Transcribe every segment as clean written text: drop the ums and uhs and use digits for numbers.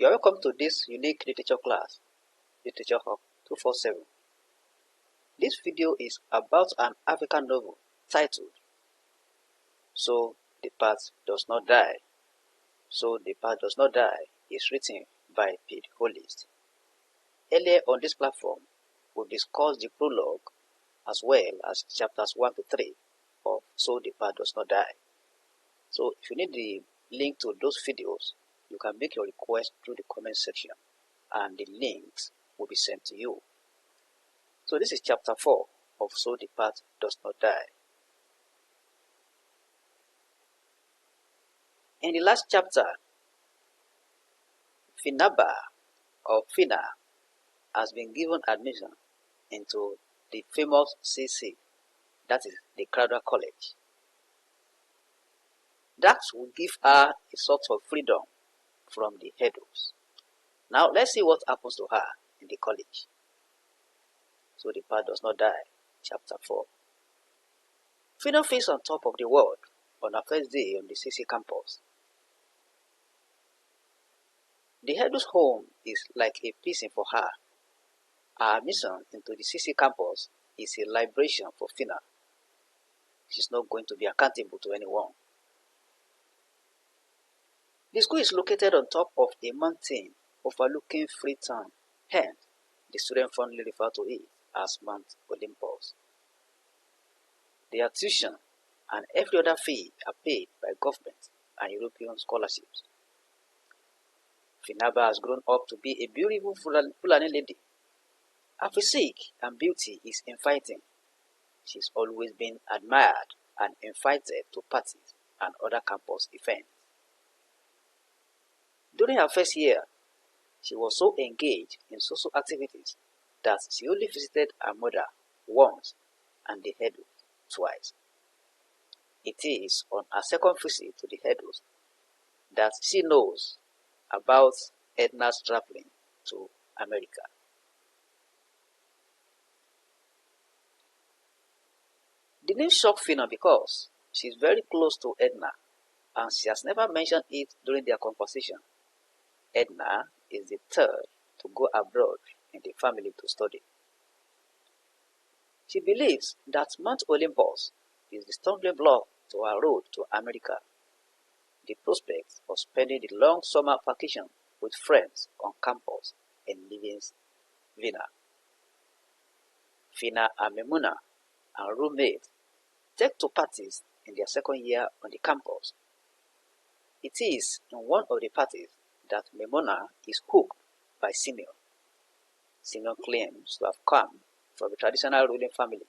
You are welcome to this unique literature class, Literature Hub 247. This video is about an African novel titled So the Past Does Not Die. So the Past Does Not Die is written by Pede Hollist. Earlier on this platform, we discussed the prologue as well as chapters 1 to 3 of So the Past Does Not Die. So if you need the link to those videos, you can make your request through the comment section and the links will be sent to you. So this is chapter 4 of So the Past Does Not Die. In the last chapter, Fina has been given admission into the famous CC, that is the Crowder College. That will give her a sort of freedom from the hurdles. Now let's see what happens to her in the college. So the Past Does Not Die, chapter 4. Fina feels on top of the world on her first day on the CC campus. The hurdles home is like a prison for her. Her admission into the CC campus is a liberation for Fina. She's not going to be accountable to anyone. The school is located on top of a mountain overlooking Freetown, hence the students fondly refer to it as Mount Olympus. Their tuition and every other fee are paid by government and European scholarships. Finaba has grown up to be a beautiful Fulani lady. Her physique and beauty is inviting. She's always been admired and invited to parties and other campus events. During her first year, she was so engaged in social activities that she only visited her mother once and the Hedos twice. It is on her second visit to the Hedos that she knows about Edna's traveling to America. The name shocked Fina because she is very close to Edna and she has never mentioned it during their conversation. Edna is the third to go abroad in the family to study. She believes that Mount Olympus is the stumbling block to her road to America. The prospect of spending the long summer vacation with friends on campus enlivens Fina. Fina and Memuna and roommate take to parties in their second year on the campus. It is in one of the parties that Memuna is hooked by Simeon. Simeon claims to have come from a traditional ruling family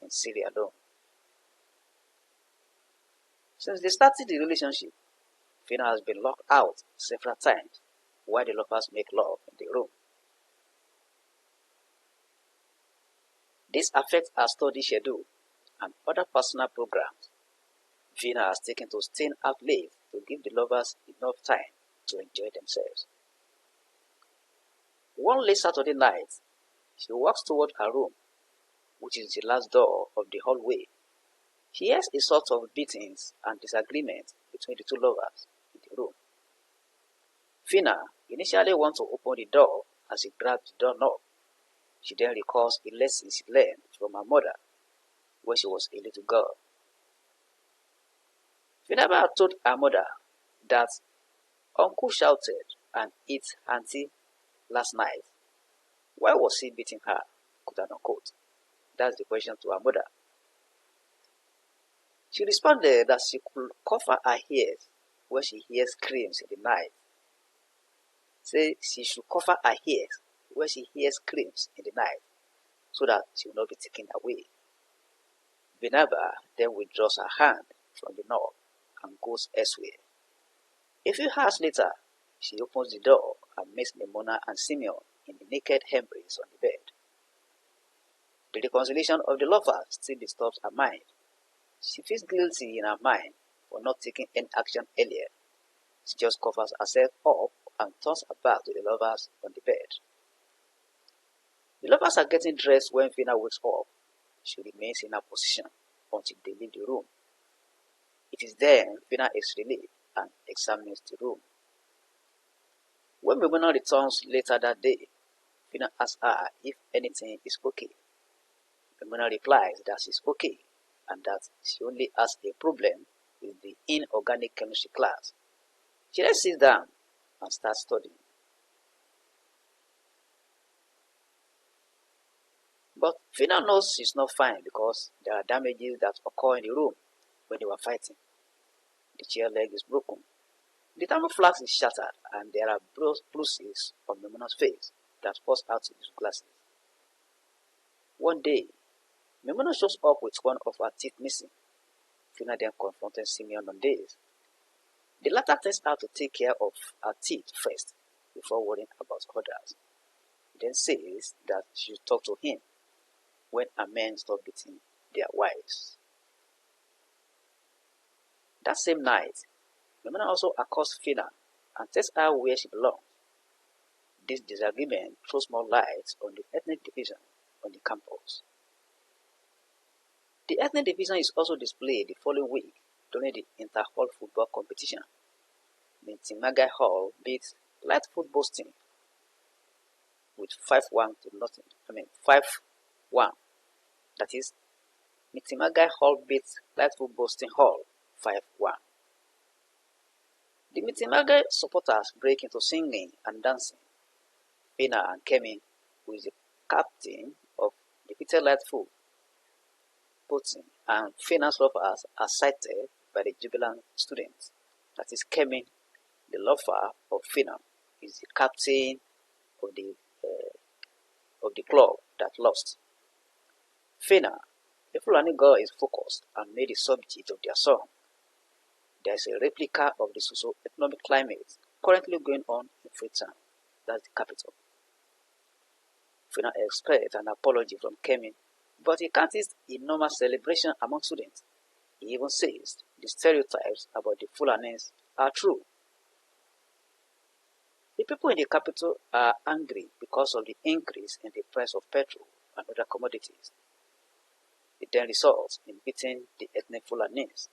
in Sierra Leone. Since they started the relationship, Fina has been locked out several times while the lovers make love in the room. This affects her study schedule and other personal programs. Fina has taken to staying out late to give the lovers enough time to enjoy themselves. One late Saturday night, she walks toward her room, which is the last door of the hallway. She hears a sort of beatings and disagreement between the two lovers in the room. Fina initially wants to open the door as she grabs the doorknob. She then recalls a lesson she learned from her mother when she was a little girl. Fina had told her mother that Uncle shouted and hit Auntie last night. Why was he beating her, quote unquote? That's the question to her mother. She responded that she could cover her ears when she hears screams in the night. Say she should cover her ears when she hears screams in the night so that she will not be taken away. Binaba then withdraws her hand from the knob and goes elsewhere. A few hours later, she opens the door and meets Memuna and Simeon in the naked embrace on the bed. The reconciliation of the lovers still disturbs her mind. She feels guilty in her mind for not taking any action earlier. She just covers herself up and turns her back to the lovers on the bed. The lovers are getting dressed when Fina wakes up. She remains in her position until they leave the room. It is then Fina is relieved and examines the room. When Memona returns later that day, Fina asks her if anything is okay. Memona replies that she's okay and that she only has a problem with the inorganic chemistry class. She then sits down and starts studying. But Fina knows she's not fine because there are damages that occur in the room when they were fighting. The chair leg is broken. The thermoflask is shattered and there are bruises on Memona's face that force her to use glasses. One day, Memona shows up with one of her teeth missing. Fina then confronted Simeon on this. The latter tells her to take care of her teeth first before worrying about others. He then says that she should talk to him when her men stop beating their wives. That same night, Memona also accosts Fina and tells her where she belongs. This disagreement throws more light on the ethnic division on the campus. The ethnic division is also displayed the following week during the inter-hall football competition. Mintimagai Hall beat Light Football team with 5-1 to nothing. 5-1. That is, Mintimagai Hall beat Light Football team Hall 5-1. The Mintimagai supporters break into singing and dancing. Fina and Kemi, who is the captain of the Peter Light Football team, and Fina's lovers are cited by the jubilant students. That is, Kemi, the lover of Fina, is the captain of the club that lost. Fina, the Fulani girl, is focused and made the subject of their song. There is a replica of the socio-economic climate currently going on in Freetown, that's the capital. Fina expects an apology from Kemi, but he can't see enormous celebration among students. He even says the stereotypes about the Fulanis are true. The people in the capital are angry because of the increase in the price of petrol and other commodities. It then results in beating the ethnic Fulanis.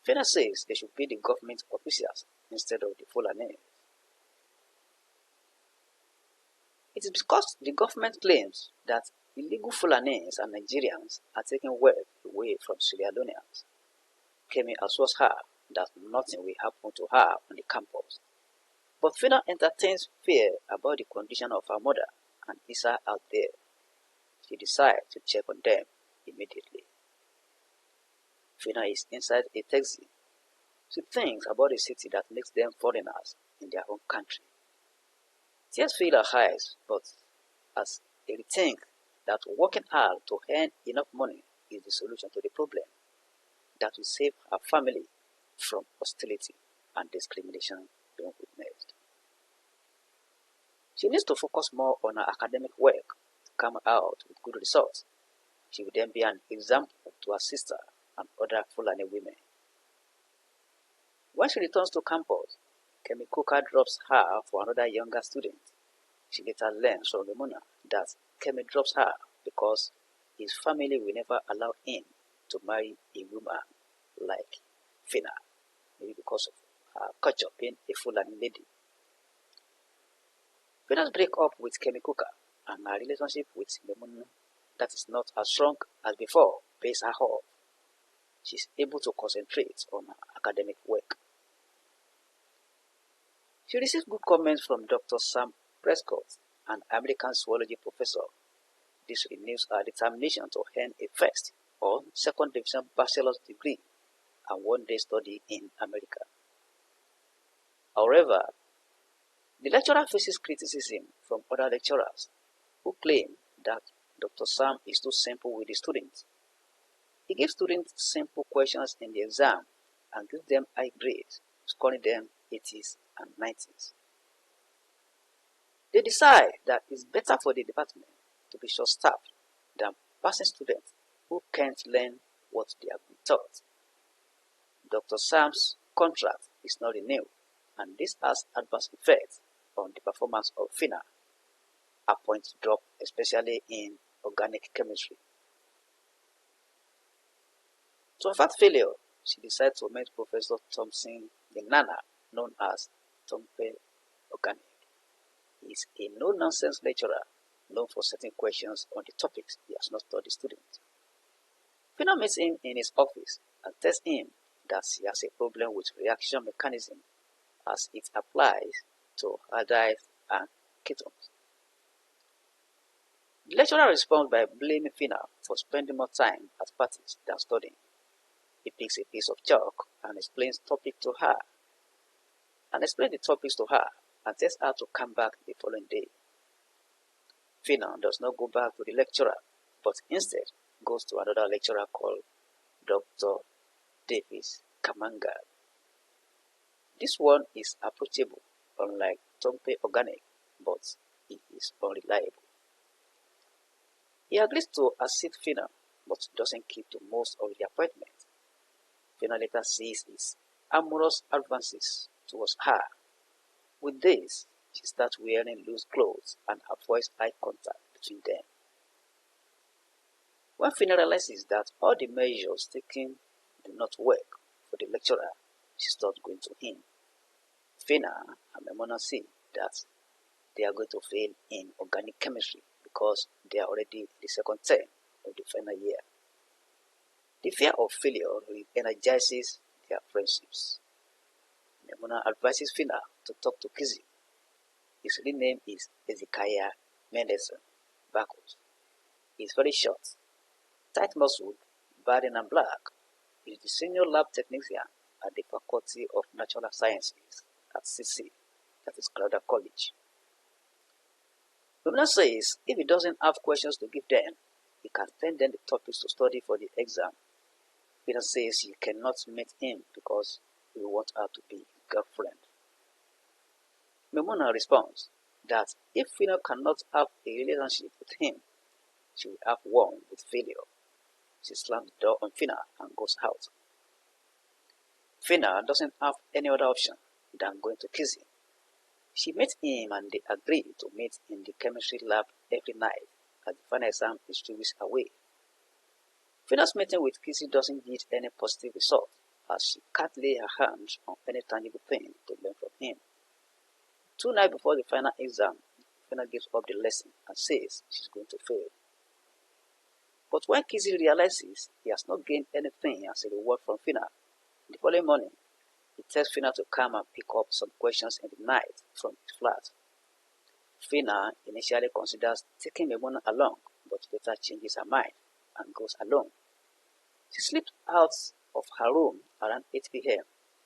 Fina says they should be the government officials instead of the Fulanis. It is because the government claims that illegal Fulanis and Nigerians are taking wealth away from Sierra Leoneans. Kemi assures her that nothing will happen to her on the campus. But Fina entertains fear about the condition of her mother and Isa out there. She decides to check on them immediately. Fina is inside a taxi. She thinks about the city that makes them foreigners in their own country. Tears fill her eyes, but as they rethink that working hard to earn enough money is the solution to the problem that will save her family from hostility and discrimination being witnessed. She needs to focus more on her academic work to come out with good results. She will then be an example to her sister and other Fulani women. When she returns to campus, Kemi Kuka drops her for another younger student. She later learns from Memona that Kemi drops her because his family will never allow him to marry a woman like Fina, maybe because of her culture being a Fulani lady. Fina's break up with Kemi Kuka and her relationship with Memona that is not as strong as before pays her off. She's able to concentrate on her academic work. She receives good comments from Dr. Sam Prescott, an American zoology professor. This renews her determination to earn a first or second division bachelor's degree and one-day study in America. However, the lecturer faces criticism from other lecturers who claim that Dr. Sam is too simple with the students. He gives students simple questions in the exam and gives them high grades, scoring them 80s and 90s. They decide that it's better for the department to be short-staffed than passing students who can't learn what they have been taught. Dr. Sam's contract is not renewed, and this has adverse effects on the performance of Fina. Her points drop, especially in organic chemistry. To avoid failure, she decides to meet Professor Thompson the Nana, known as Tompe Organic. is a no-nonsense lecturer known for setting questions on the topics he has not taught the students. Fina meets him in his office and tells him that she has a problem with reaction mechanism as it applies to aldehydes and ketones. The lecturer responds by blaming Fina for spending more time at parties than studying. He picks a piece of chalk and explains the topics to her and tells her to come back the following day. Fina does not go back to the lecturer, but instead goes to another lecturer called Dr. Davis Kamanga. This one is approachable, unlike Tompe Organic, but he is unreliable. He agrees to assist Fina, but doesn't keep to most of the appointments. Fina later sees his amorous advances towards her. With this, she starts wearing loose clothes and avoids eye contact between them. When Fina realizes that all the measures taken do not work for the lecturer, she starts going to him. Fina and Memona see that they are going to fail in organic chemistry because they are already in the second term of the final year. The fear of failure re-energizes their friendships. Memona advises Fina to talk to Kizzy. His real name is Ezekiah Mendelson Bacchus. He is very short, tight-muscled, burdened and black. He is the senior lab technician at the Faculty of Natural Sciences at CC, that is Crowder College. Memona says if he doesn't have questions to give them, he can send them the topics to study for the exam. Fina says she cannot meet him because he wants her to be his girlfriend. Memona responds that if Fina cannot have a relationship with him, she will have one with failure. She slams the door on Fina and goes out. Fina doesn't have any other option than going to Kizzy. She meets him and they agree to meet in the chemistry lab every night as the final exam is 2 weeks away. Fina's meeting with Kizzy doesn't yield any positive result as she can't lay her hands on any tangible thing to learn from him. 2 nights before the final exam, Fina gives up the lesson and says she's going to fail. But when Kizzy realizes he has not gained anything as a reward from Fina, the following morning, he tells Fina to come and pick up some questions in the night from his flat. Fina initially considers taking Memona along, but later changes her mind and goes alone. She slips out of her room around 8 p.m.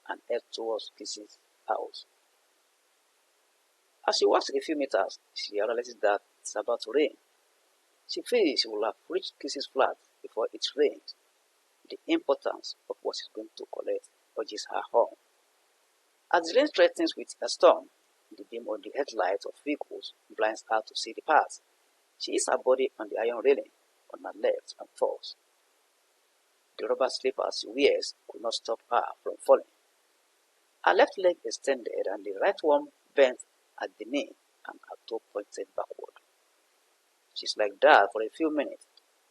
and heads towards Kizzy's house. As she walks a few meters, she realizes that it's about to rain. She feels she will have reached Kizzy's flat before it rains. The importance of what she's going to collect urges her home. As the rain threatens with a storm, the beam on the headlights of vehicles blinds her to see the path. She hits her body on the iron railing on her left and falls. The rubber slippers she wears could not stop her from falling. Her left leg extended and the right one bent at the knee and her toe pointed backward. She's like that for a few minutes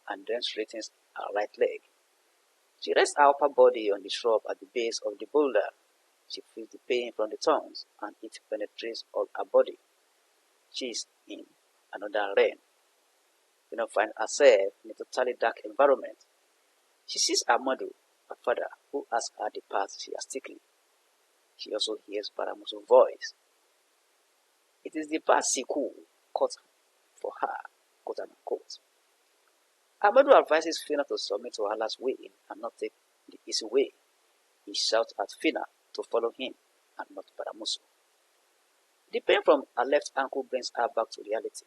and then straightens her right leg. She rests her upper body on the shrub at the base of the boulder. She feels the pain from the thorns and it penetrates all her body. She is in another rain. Fina finds herself in a totally dark environment. She sees her mother, her father, who asks her the path she has taken. She also hears Baramuso's voice. It is the path Siku cut for her, quote unquote. Her mother advises Fina to submit to Allah's will and not take the easy way. He shouts at Fina to follow him and not Baramuso. The pain from her left ankle brings her back to reality.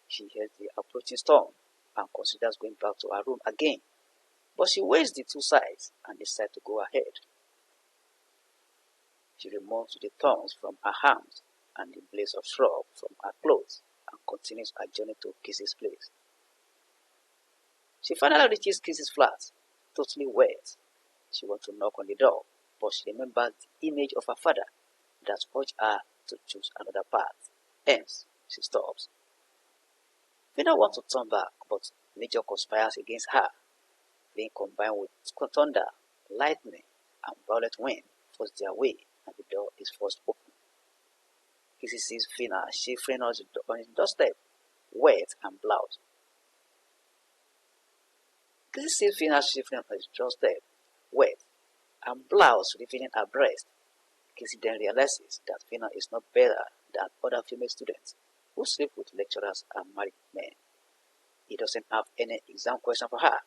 She hears the approaching storm and considers going back to her room again, but she weighs the two sides and decides to go ahead. She removes the thorns from her arms and the blades of shrub from her clothes and continues her journey to Kizzy's place. She finally reaches Kizzy's flat, totally wet. She wants to knock on the door, but she remembers the image of her father that urged her to choose another path. Hence, she stops. Fina wants to turn back, but nature conspires against her. Being combined with thunder, lightning, and violent wind force their way, and the door is forced open. Kissy sees Fina shivering on his doorstep, wet and blouse. Kissy sees Fina shivering on his doorstep, wet and blouse revealing her breast. Kissy then realizes that Fina is not better than other female students who sleep with lecturers and married men. He doesn't have any exam question for her.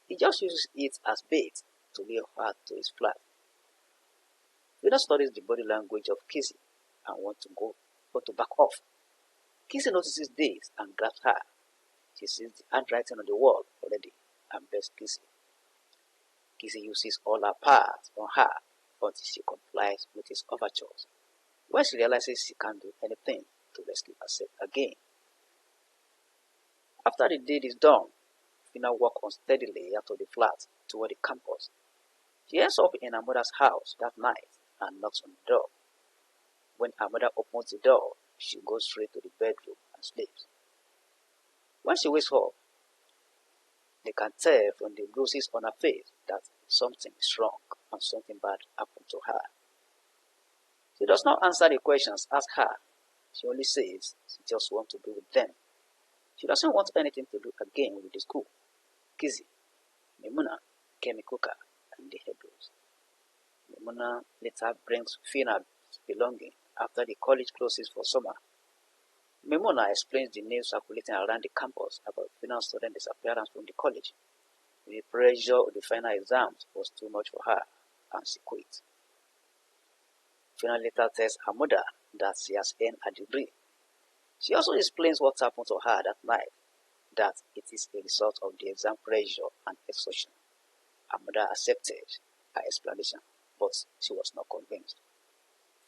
He just uses it as bait to lure her to his flat. Fina studies the body language of Kissy and wants to back off. Kissy notices this and grabs her. She sees the handwriting on the wall already and begs Kissy. Kissy uses all her powers on her until she complies with his overtures. When she realizes she can't do anything to rescue herself again. After the deed is done, Fina walks unsteadily out of the flat toward the campus. She ends up in her mother's house that night and knocks on the door. When her mother opens the door, she goes straight to the bedroom and sleeps. When she wakes up, they can tell from the bruises on her face that something is wrong and something bad happened to her. She does not answer the questions asked her. She only says she just wants to be with them. She doesn't want anything to do again with the school, Kissy, Memuna, Kemi Cooker, and the headers. Memuna later brings Fina's belongings after the college closes for summer. Memuna explains the news circulating around the campus about Fina's sudden disappearance from the college. The pressure of the final exams was too much for her, and she quit. Fina later tells her mother that she has earned a degree. She also explains what happened to her that night, that it is a result of the exam pressure and exhaustion. Her mother accepted her explanation, but she was not convinced.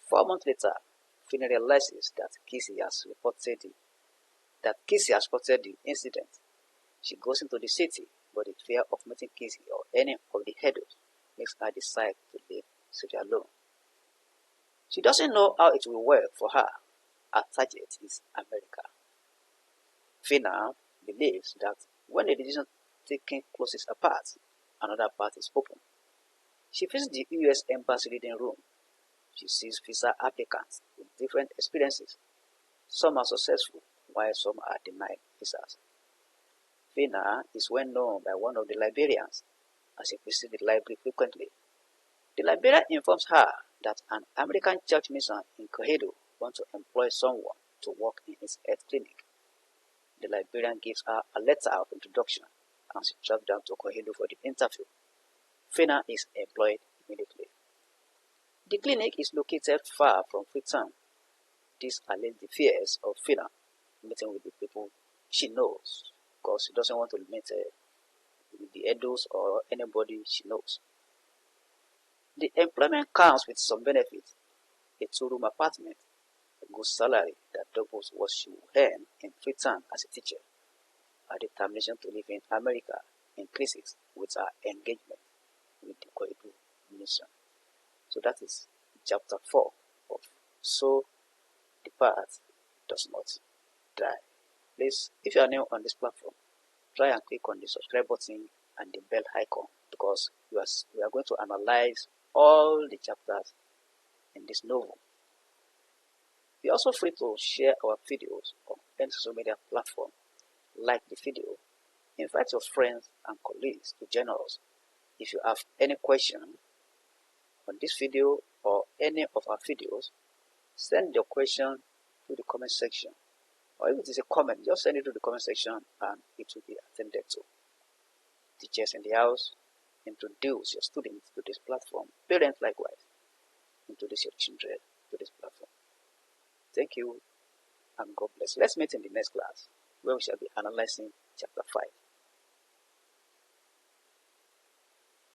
4 months later, Fina realizes that Kissy has reported the incident. She goes into the city, but the fear of meeting Kissy or any of the headers makes her decide to leave city alone. She doesn't know how it will work for her. Her target is America. Fina believes that when a decision-taking closes a path, another path is open. She visits the U.S. Embassy reading room. She sees visa applicants with different experiences. Some are successful, while some are denied visas. Fina is well known by one of the librarians, as she visits the library frequently. The librarian informs her that an American church mission in Cohedo wants to employ someone to work in its health clinic. The librarian gives her a letter of introduction and she travels down to Cohedo for the interview. Fina is employed immediately. The clinic is located far from Freetown. This allays the fears of Fina meeting with the people she knows, because she doesn't want to meet with the Edos or anybody she knows. The employment comes with some benefits: a 2-room apartment, a good salary that doubles what she will earn in Freetown as a teacher. Her determination to live in America increases with her engagement with the Koidu mission. So that is chapter 4 of So the Path Does Not Die. Please, if you are new on this platform, try and click on the subscribe button and the bell icon, because we are going to analyze all the chapters in this novel. Be also free to share our videos on any social media platform. Like the video, invite your friends and colleagues to join us. If you have any question on this video or any of our videos, send your question to the comment section. Or if it is a comment, just send it to the comment section and it will be attended to. Teachers in the house, introduce your students to this platform. Parents likewise, introduce your children to this platform. Thank you and God bless. Let's meet in the next class, where we shall be analyzing chapter 5.